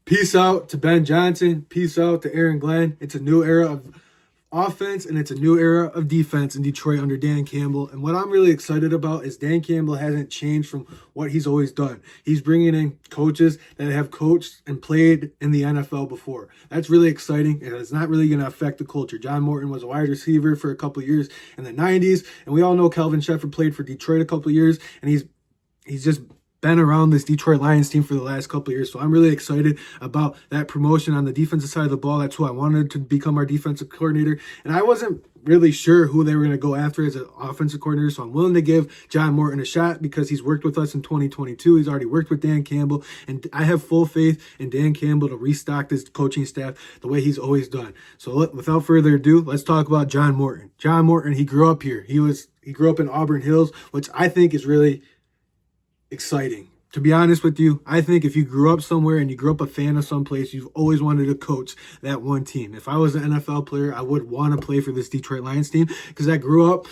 Peace out to Ben Johnson. Peace out to Aaron Glenn. It's a new era of offense and it's a new era of defense in Detroit under Dan Campbell. And what I'm really excited about is Dan Campbell hasn't changed from what he's always done. He's bringing in coaches that have coached and played in the NFL before. That's really exciting, and it's not really going to affect the culture. John Morton was a wide receiver for a couple of years in the 90s, and we all know Kelvin Sheppard played for Detroit a couple of years, and he's just been around this Detroit Lions team for the last couple of years. So I'm really excited about that promotion on the defensive side of the ball. That's who I wanted to become our defensive coordinator. And I wasn't really sure who they were going to go after as an offensive coordinator. So I'm willing to give John Morton a shot because he's worked with us in 2022. He's already worked with Dan Campbell. And I have full faith in Dan Campbell to restock this coaching staff the way he's always done. So without further ado, let's talk about John Morton. John Morton, he grew up here. He grew up in Auburn Hills, which I think is really exciting. To be honest with you, I think if you grew up somewhere and you grew up a fan of someplace, you've always wanted to coach that one team. If I was an NFL player, I would want to play for this Detroit Lions team because I grew up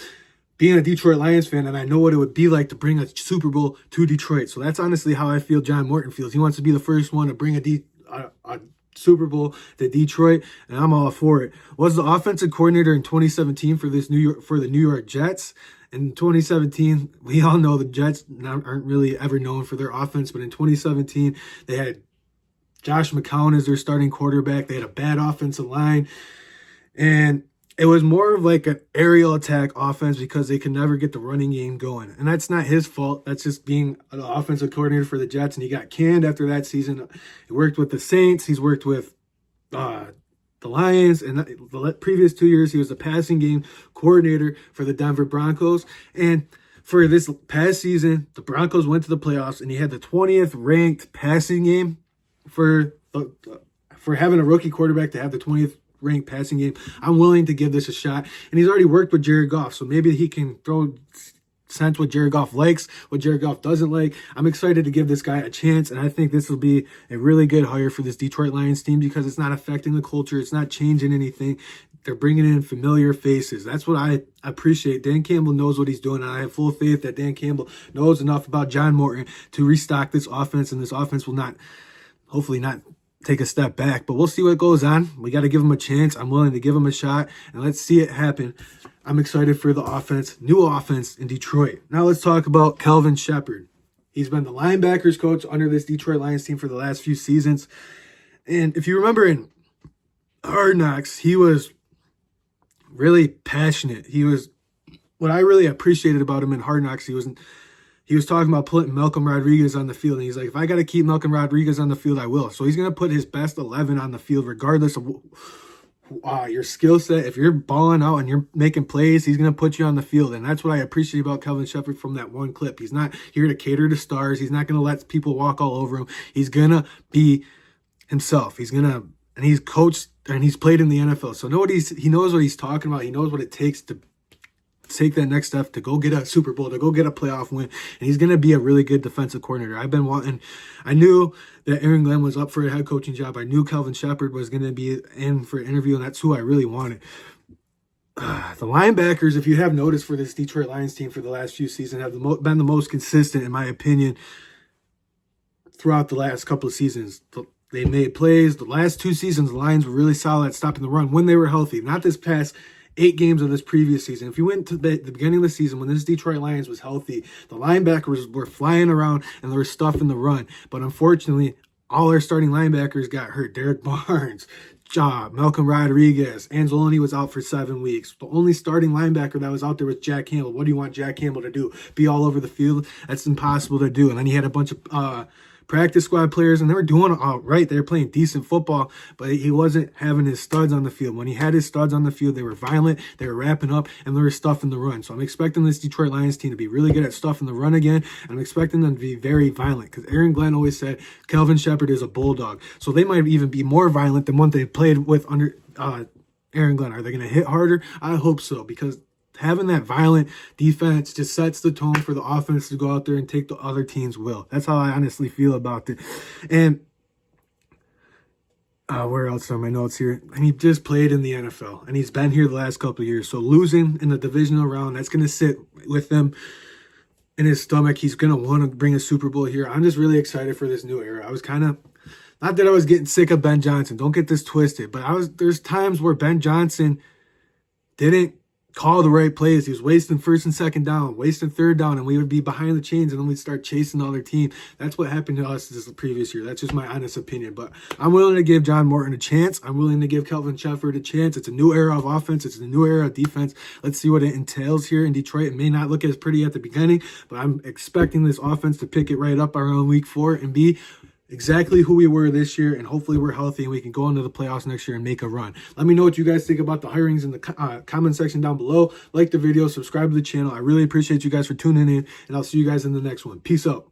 being a Detroit Lions fan and I know what it would be like to bring a Super Bowl to Detroit. So that's honestly how I feel John Morton feels. He wants to be the first one to bring a Super Bowl to Detroit, and I'm all for it. Was the offensive coordinator in 2017 for the New York Jets. In 2017, we all know the Jets aren't really ever known for their offense, but in 2017, they had Josh McCown as their starting quarterback. They had a bad offensive line, and it was more of like an aerial attack offense because they could never get the running game going. And that's not his fault. That's just being an offensive coordinator for the Jets, and he got canned after that season. He worked with the Saints. He's worked with the Lions, and the previous 2 years he was the passing game coordinator for the Denver Broncos. And for this past season, the Broncos went to the playoffs, and he had the 20th ranked passing game for having a rookie quarterback to have the 20th ranked passing game. I'm willing to give this a shot, and he's already worked with Jared Goff, so maybe he can sense what Jared Goff likes, what Jared Goff doesn't like. I'm excited to give this guy a chance, and I think this will be a really good hire for this Detroit Lions team because it's not affecting the culture. It's not changing anything. They're bringing in familiar faces. That's what I appreciate. Dan Campbell knows what he's doing, and I have full faith that Dan Campbell knows enough about John Morton to restock this offense, and this offense will hopefully not take a step back, but we'll see what goes on. We got to give him a chance. I'm willing to give him a shot, and let's see it happen. I'm excited for the new offense in Detroit. Now let's talk about Kelvin Sheppard. He's been the linebackers coach under this Detroit Lions team for the last few seasons. And if you remember in Hard Knocks, he was really passionate. What I really appreciated about him in Hard Knocks, he was talking about putting Malcolm Rodriguez on the field. And he's like, if I got to keep Malcolm Rodriguez on the field, I will. So he's going to put his best 11 on the field, regardless of your skill set. If you're balling out and you're making plays, he's going to put you on the field. And that's what I appreciate about Kelvin Sheppard from that one clip. He's not here to cater to stars. He's not going to let people walk all over him. He's going to be himself. And he's coached and he's played in the NFL. So he knows what he's talking about. He knows what it takes to take that next step to go get a Super Bowl, to go get a playoff win. And he's going to be a really good defensive coordinator. I knew that Aaron Glenn was up for a head coaching job. I knew Kelvin Sheppard was going to be in for an interview, and that's who I really wanted. The linebackers, if you have noticed for this Detroit Lions team for the last few seasons, have been the most consistent, in my opinion, throughout the last couple of seasons. They made plays. The last 2 seasons, the Lions were really solid at stopping the run when they were healthy. Not this past 8 games of this previous season. If you went to the beginning of the season when this Detroit Lions was healthy, the linebackers were flying around and there was stuff in the run. But unfortunately, all our starting linebackers got hurt. Derek Barnes, Malcolm Rodriguez, Anzalone was out for 7 weeks. The only starting linebacker that was out there was Jack Campbell. What do you want Jack Campbell to do? Be all over the field? That's impossible to do. And then he had a bunch of practice squad players, and they were doing all right. They were playing decent football, but he wasn't having his studs on the field. When he had his studs on the field, they were violent, they were wrapping up, and there was stuff in the run. So I'm expecting this Detroit Lions team to be really good at stuff in the run again. I'm expecting them to be very violent because Aaron Glenn always said Kelvin Sheppard is a bulldog. So they might even be more violent than what they played with under Aaron Glenn. Are they going to hit harder? I hope so, because having that violent defense just sets the tone for the offense to go out there and take the other team's will. That's how I honestly feel about it. And where else are my notes here? And he just played in the NFL, and he's been here the last couple of years. So losing in the divisional round, that's going to sit with him in his stomach. He's going to want to bring a Super Bowl here. I'm just really excited for this new era. I was kind of Not that I was getting sick of Ben Johnson. Don't get this twisted. But there's times where Ben Johnson didn't call the right plays. He was wasting first and second down, wasting third down, and we would be behind the chains, and then we'd start chasing the other team. That's what happened to us this previous year. That's just my honest opinion. But I'm willing to give John Morton a chance. I'm willing to give Kelvin Sheppard a chance. It's a new era of offense. It's a new era of defense. Let's see what it entails here in Detroit. It may not look as pretty at the beginning, but I'm expecting this offense to pick it right up around week 4 and be exactly who we were this year, and hopefully we're healthy and we can go into the playoffs next year and make a run. Let me know what you guys think about the hirings in the comment section down below. Like the video, subscribe to the channel. I really appreciate you guys for tuning in, and I'll see you guys in the next one. Peace out.